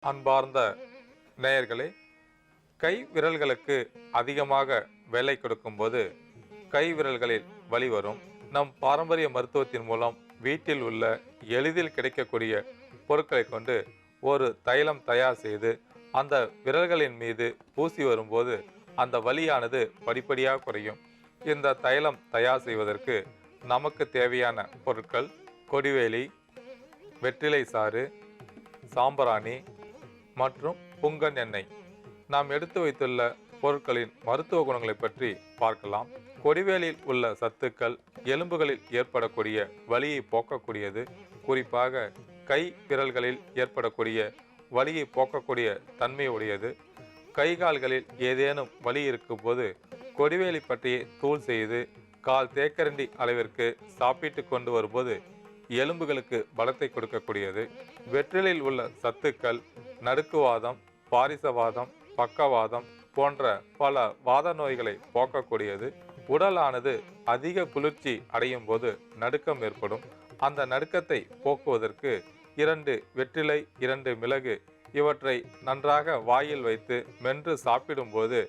அன்பார்ந்த நேயர்களே, கை விரல்களுக்கு அதிகமாக வேலை கொடுக்கும்போது கை விரல்களில் வலி வரும். நம் பாரம்பரிய மருத்துவத்தின் மூலம் வீட்டில் உள்ள எளிதில் கிடைக்கக்கூடிய பொருட்களை கொண்டு ஒரு தைலம் தயார் செய்து அந்த விரல்களின் மீது பூசி வரும்போது அந்த வலியானது படிப்படியாக குறையும். இந்த தைலம் தயார் செய்வதற்கு நமக்கு தேவையான பொருட்கள்: கொடிவேலி, வெற்றிலை சாறு, சாம்பிராணி மற்றும் புங்கன் எண்ணெய். நாம் எடுத்து வைத்துள்ள பொருட்களின் மருத்துவ குணங்களை பற்றி பார்க்கலாம். கொடிவேலில் உள்ள சத்துக்கள் எலும்புகளில் ஏற்படக்கூடிய வலியை போக்கக்கூடியது. குறிப்பாக கை விரல்களில் ஏற்படக்கூடிய வலியை போக்கக்கூடிய தன்மை உடையது. கை கால்களில் ஏதேனும் வலி இருக்கும் போது கொடிவேலி பற்றியை தூள் செய்து கால் தேக்கரண்டி அளவிற்கு சாப்பிட்டு கொண்டு வரும்போது எலும்புகளுக்கு பலத்தை கொடுக்கக்கூடியது. வெற்றிலையில் உள்ள சத்துக்கள் நடுக்குவாதம், பாரிசவாதம், பக்கவாதம் போன்ற பல வாத நோய்களை போக்கக்கூடியது. உடலானது அதிக குளிர்ச்சி அடையும் போது நடுக்கம் ஏற்படும். அந்த நடுக்கத்தை போக்குவதற்கு 2 வெற்றிலை, 2 மிளகு இவற்றை நன்றாக வாயில் வைத்து மென்று சாப்பிடும்போது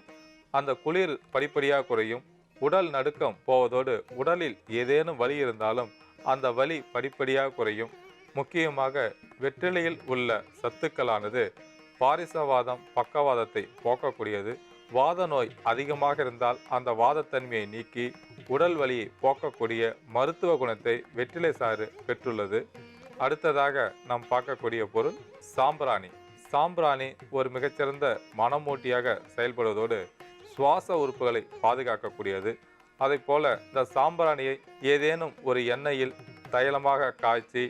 அந்த குளிர் படிப்படியாக குறையும். உடல் நடுக்கம் போவதோடு உடலில் ஏதேனும் வலி இருந்தாலும் அந்த வலி படிப்படியாக குறையும். முக்கியமாக வெற்றிலையில் உள்ள சத்துக்களானது பாரிசவாதம், பக்கவாதத்தை போக்கக்கூடியது. வாத நோய் அதிகமாக இருந்தால் அந்த வாதத்தன்மையை நீக்கி உடல் வலியை போக்கக்கூடிய மருத்துவ குணத்தை வெற்றிலை சாறு பெற்றுள்ளது. அடுத்ததாக நாம் பார்க்கக்கூடிய பொருள் சாம்பிராணி. சாம்பிராணி ஒரு மிகச்சிறந்த மனமூட்டியாக செயல்படுவதோடு சுவாச உறுப்புகளை பாதுகாக்கக்கூடியது. அதை போல இந்த சாம்பிராணியை ஏதேனும் ஒரு எண்ணெயில் தைலமாக காய்ச்சி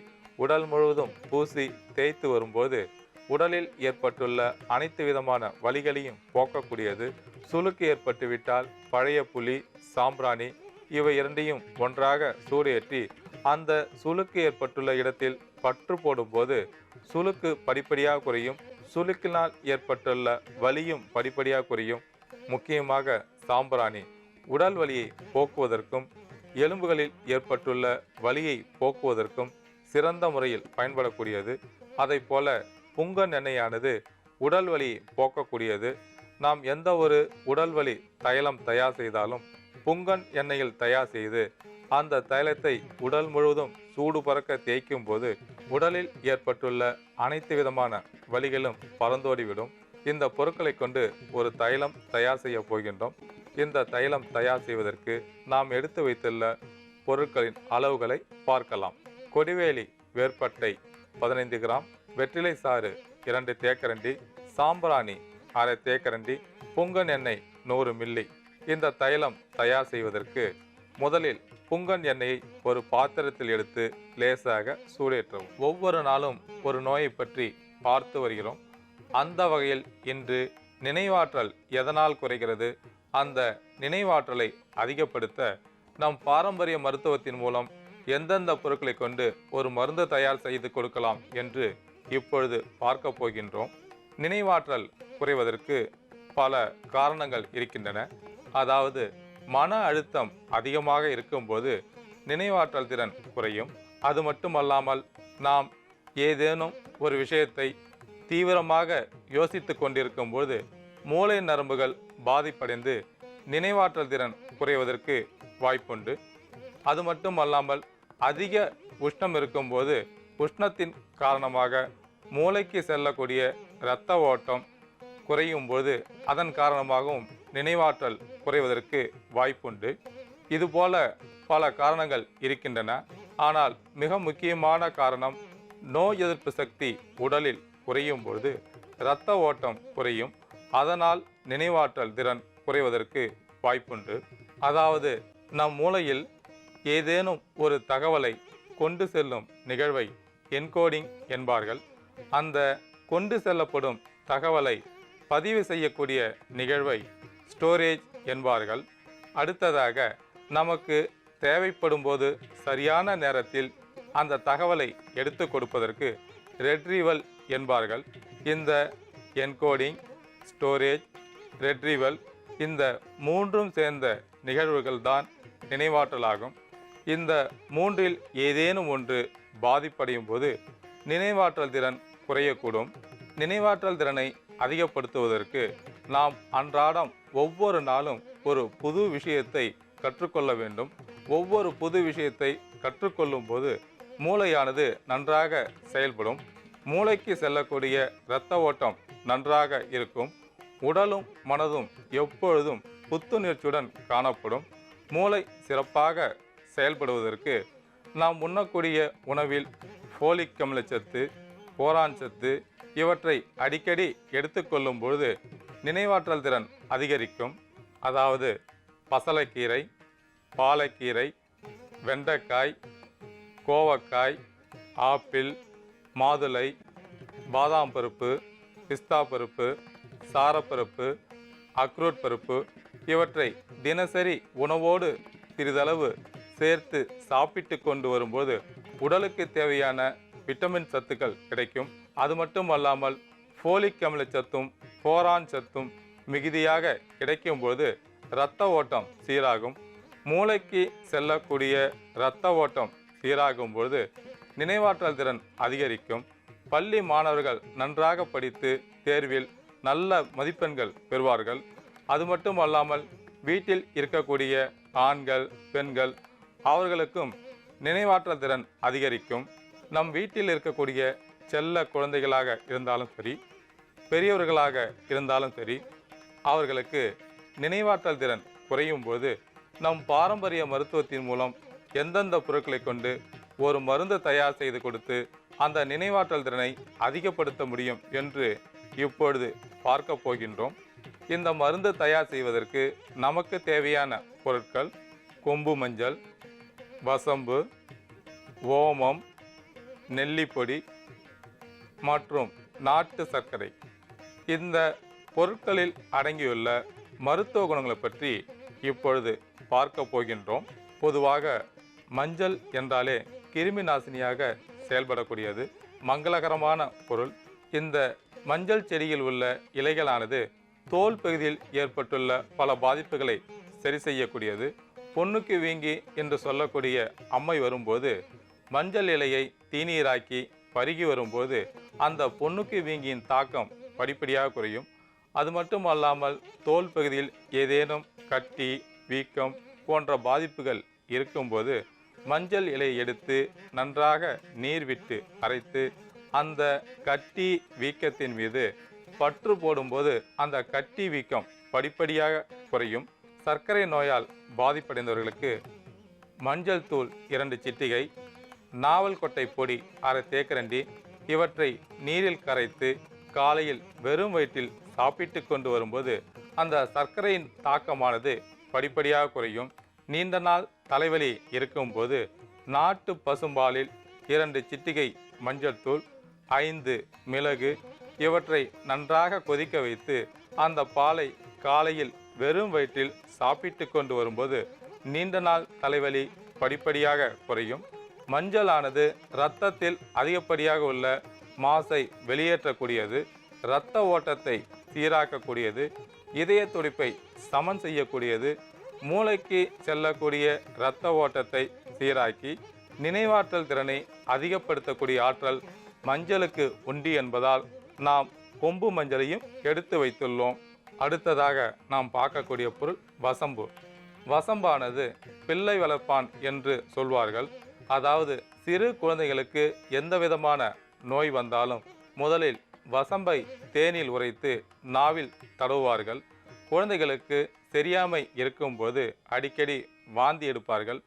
உடல் முழுவதும் பூசி தேய்த்து வரும்போது உடலில் ஏற்பட்டுள்ள அனைத்து விதமான வலிகளையும் போக்கக்கூடியது. சுளுக்கு ஏற்பட்டுவிட்டால் பழைய புளி, சாம்பிராணி இவை இரண்டையும் ஒன்றாக சூடேற்றி அந்த சுளுக்கு ஏற்பட்டுள்ள இடத்தில் பற்று போடும்போது சுளுக்கு படிப்படியாக குறையும். சுளுக்கினால் ஏற்பட்டுள்ள வலியும் படிப்படியாக குறையும். முக்கியமாக சாம்பிராணி உடல் வலியை போக்குவதற்கும் எலும்புகளில் ஏற்பட்டுள்ள வலியை போக்குவதற்கும் சிறந்த முறையில் பயன்படக்கூடியது. அதை போல புங்கன் எண்ணெயானது உடல் வலியை போக்கக்கூடியது. நாம் எந்த ஒரு உடல் வலி தைலம் தயார் செய்தாலும் புங்கன் எண்ணெயில் தயார் செய்து அந்த தைலத்தை உடல் முழுவதும் சூடு பறக்க தேய்க்கும் போது உடலில் ஏற்பட்டுள்ள அனைத்து விதமான வலிகளும் பறந்தோடிவிடும். இந்த பொருட்களை கொண்டு ஒரு தைலம் தயார் செய்ய போகின்றோம். இந்த தைலம் தயார் செய்வதற்கு நாம் எடுத்து வைத்துள்ள பொருட்களின் அளவுகளை பார்க்கலாம். கொடிவேலி வேர்பட்டை 15 கிராம், வெற்றிலை சாறு 2 தேக்கரண்டி, சாம்பிராணி 1/2 தேக்கரண்டி, புங்கன் எண்ணெய் 100 மில்லி. இந்த தைலம் தயார் செய்வதற்கு முதலில் புங்கன் எண்ணெயை ஒரு பாத்திரத்தில் எடுத்து லேசாக சூடேற்றவும். ஒவ்வொரு நாளும் ஒரு நோயை பற்றி பார்த்து வருகிறோம். அந்த வகையில் இன்று நினைவாற்றல் எதனால் குறைகிறது, அந்த நினைவாற்றலை அதிகப்படுத்த நம் பாரம்பரிய மருத்துவத்தின் மூலம் எந்தெந்த பொருட்களை கொண்டு ஒரு மருந்து தயார் செய்து கொடுக்கலாம் என்று இப்பொழுது பார்க்க போகின்றோம். நினைவாற்றல் குறைவதற்கு பல காரணங்கள் இருக்கின்றன. அதாவது மன அழுத்தம் அதிகமாக இருக்கும்போது நினைவாற்றல் திறன் குறையும். அது மட்டுமல்லாமல் நாம் ஏதேனும் ஒரு விஷயத்தை தீவிரமாக யோசித்து கொண்டிருக்கும்போது மூளை நரம்புகள் பாதிப்படைந்து நினைவாற்றல் திறன் குறைவதற்கு வாய்ப்புண்டு. அது மட்டுமல்லாமல் அதிக உஷ்ணம் இருக்கும்போது உஷ்ணத்தின் காரணமாக மூளைக்கு செல்லக்கூடிய இரத்த ஓட்டம் குறையும் போது அதன் காரணமாகவும் நினைவாற்றல் குறைவதற்கு வாய்ப்புண்டு. இதுபோல பல காரணங்கள் இருக்கின்றன. ஆனால் மிக முக்கியமான காரணம் நோய் எதிர்ப்பு சக்தி உடலில் குறையும் பொழுது இரத்த ஓட்டம் குறையும். அதனால் நினைவாற்றல் திறன் குறைவதற்கு வாய்ப்புண்டு. அதாவது நம் மூளையில் ஏதேனும் ஒரு தகவலை கொண்டு செல்லும் நிகழ்வை என்கோடிங் என்பார்கள். அந்த கொண்டு செல்லப்படும் தகவலை பதிவு செய்யக்கூடிய நிகழ்வை ஸ்டோரேஜ் என்பார்கள். அடுத்ததாக நமக்கு தேவைப்படும் போது சரியான நேரத்தில் அந்த தகவலை எடுத்து கொடுப்பதற்கு ரெட்ரீவல் என்பார்கள். இந்த என்கோடிங், ஸ்டோரேஜ், ரெட்ரீவல் இந்த மூன்றும் சேர்ந்த நிகழ்வுகள் தான் நினைவாற்றலாகும். இந்த மூன்றில் ஏதேனும் ஒன்று பாதிப்படையும் போது நினைவாற்றல் திறன் குறையக்கூடும். நினைவாற்றல் திறனை அதிகப்படுத்துவதற்கு நாம் அன்றாடம் ஒவ்வொரு நாளும் ஒரு புது விஷயத்தை கற்றுக்கொள்ள வேண்டும். ஒவ்வொரு புது விஷயத்தை கற்றுக்கொள்ளும் போது மூளையானது நன்றாக செயல்படும். மூளைக்கு செல்லக்கூடிய இரத்த ஓட்டம் நன்றாக இருக்கும். உடலும் மனதும் எப்பொழுதும் புத்துணர்ச்சியுடன் காணப்படும். மூளை சிறப்பாக செயல்படுவதற்கு நாம் உண்ணக்கூடிய உணவில் ஃபோலிக் அமிலச்சத்து, போரான் சத்து இவற்றை அடிக்கடி எடுத்துக்கொள்ளும் பொழுது நினைவாற்றல் திறன் அதிகரிக்கும். அதாவது பசலைக்கீரை, பாலக்கீரை, வெண்டைக்காய், கோவக்காய், ஆப்பிள், மாதுளை, பாதாம் பருப்பு, பிஸ்தா பருப்பு, சாரப்பருப்பு, அக்ரூட் பருப்பு இவற்றை தினசரி உணவோடு சிறிதளவு சேர்த்து சாப்பிட்டு கொண்டு வரும்போது உடலுக்கு தேவையான விட்டமின் சத்துக்கள் கிடைக்கும். அது மட்டும் அல்லாமல் ஃபோலிக் அமிலச்சத்தும் போரான் சத்தும் மிகுதியாக கிடைக்கும்போது இரத்த ஓட்டம் சீராகும். மூளைக்கு செல்லக்கூடிய இரத்த ஓட்டம் சீராகும் பொழுது நினைவாற்றல் திறன் அதிகரிக்கும். பள்ளி மாணவர்கள் நன்றாக படித்து தேர்வில் நல்ல மதிப்பெண்கள் பெறுவார்கள். அது மட்டும் அல்லாமல் வீட்டில் இருக்கக்கூடிய ஆண்கள், பெண்கள் அவர்களுக்கும் நினைவாற்றல் திறன் அதிகரிக்கும். நம் வீட்டில் இருக்கக்கூடிய செல்ல குழந்தைகளாக இருந்தாலும் சரி, பெரியவர்களாக இருந்தாலும் சரி, அவர்களுக்கு நினைவாற்றல் திறன் குறையும் போது நம் பாரம்பரிய மருத்துவத்தின் மூலம் எந்தெந்த பொருட்களை கொண்டு ஒரு மருந்து தயார் செய்து கொடுத்து அந்த நினைவாற்றல் திறனை அதிகப்படுத்த முடியும் என்று இப்பொழுது பார்க்க போகின்றோம். இந்த மருந்து தயார் செய்வதற்கு நமக்கு தேவையான பொருட்கள் கொம்பு மஞ்சள், வசம்பு, ஓமம், நெல்லிப்பொடி மற்றும் நாட்டு சர்க்கரை. இந்த பொருட்களில் அடங்கியுள்ள மருத்துவ குணங்களை பற்றி இப்பொழுது பார்க்க போகின்றோம். பொதுவாக மஞ்சள் என்றாலே கிருமி நாசினியாக செயல்படக்கூடியது, மங்களகரமான பொருள். இந்த மஞ்சள் செடியில் உள்ள இலைகளானது தோல் பகுதியில் ஏற்பட்டுள்ள பல பாதிப்புகளை சரி செய்யக்கூடியது. பொண்ணுக்கு வீங்கி என்று சொல்லக்கூடிய அம்மை வரும்போது மஞ்சள் இலையை தீநீராக்கி பருகி வரும்போது அந்த பொண்ணுக்கு வீங்கியின் தாக்கம் படிப்படியாக குறையும். அது மட்டும் அல்லாமல் தோல் பகுதியில் ஏதேனும் கட்டி, வீக்கம் போன்ற பாதிப்புகள் இருக்கும்போது மஞ்சள் இலையை எடுத்து நன்றாக நீர் விட்டு அரைத்து அந்த கட்டி வீக்கத்தின் மீது பற்று போடும்போது அந்த கட்டி வீக்கம் படிப்படியாக குறையும். சர்க்கரை நோயால் பாதிப்படைந்தவர்களுக்கு மஞ்சள் தூள் 2 சிட்டிகை, நாவல் கொட்டை பொடி அரை தேக்கரண்டி இவற்றை நீரில் கரைத்து காலையில் வெறும் வயிற்றில் சாப்பிட்டு கொண்டு வரும்போது அந்த சர்க்கரையின் தாக்கமானது படிப்படியாக குறையும். நீண்ட நாள் தலைவலி இருக்கும்போது நாட்டு பசும்பாலில் 2 சிட்டிகை மஞ்சள் தூள், 5 மிளகு இவற்றை நன்றாக கொதிக்க வைத்து அந்த பாலை காலையில் வெறும் வயிற்றில் சாப்பிட்டு கொண்டு வரும்போது நீண்ட நாள் தலைவலி படிப்படியாக குறையும். மஞ்சளானது இரத்தத்தில் அதிகப்படியாக உள்ள மாசை வெளியேற்றக்கூடியது, இரத்த ஓட்டத்தை சீராக்கக்கூடியது, இதய துடிப்பை சமன் செய்யக்கூடியது, மூளைக்கு செல்லக்கூடிய இரத்த ஓட்டத்தை சீராக்கி நினைவாற்றல் திறனை அதிகப்படுத்தக்கூடிய ஆற்றல் மஞ்சளுக்கு உண்டு என்பதால் நாம் கொம்பு மஞ்சளையும் எடுத்து வைத்துள்ளோம். அடுத்ததாக நாம் பார்க்கக்கூடிய பொருள் வசம்பு. வசம்பானது பிள்ளை வளர்ப்பான் என்று சொல்வார்கள். அதாவது சிறு குழந்தைகளுக்கு எந்த விதமான நோய் வந்தாலும் முதலில் வசம்பை தேனில் உரைத்து நாவில் தடவுவார்கள். குழந்தைகளுக்கு தெரியாமை இருக்கும்போது அடிக்கடி வாந்தி எடுப்பார்கள்.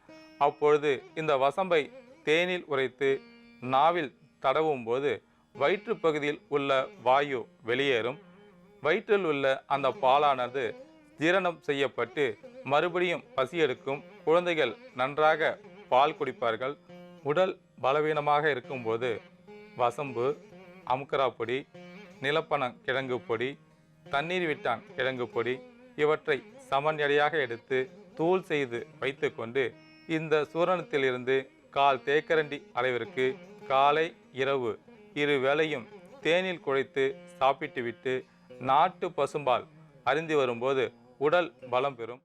அப்பொழுது இந்த வசம்பை தேனில் உரைத்து நாவில் தடவும் போது வயிற்று பகுதியில் உள்ள வாயு வெளியேறும். வயிற்றில் உள்ள அந்த பாலானது ஜீரணம் செய்யப்பட்டு மறுபடியும் பசி எடுக்கும். குழந்தைகள் நன்றாக பால் குடிப்பார்கள். உடல் பலவீனமாக இருக்கும்போது வசம்பு, அமுக்கரா பொடி, நிலப்பனம் கிழங்கு பொடி, தண்ணீர் விட்டான் கிழங்கு பொடி இவற்றை சமன் எடையாக எடுத்து தூள் செய்து வைத்து கொண்டு இந்த சூரணத்திலிருந்து 1/4 தேக்கரண்டி அளவிற்கு காலை இரவு 2 வேளையும் தேனில் குழைத்து சாப்பிட்டுவிட்டு நாட்டு பசும்பால் அருந்தி வரும்போது உடல் பலம் பெறும்.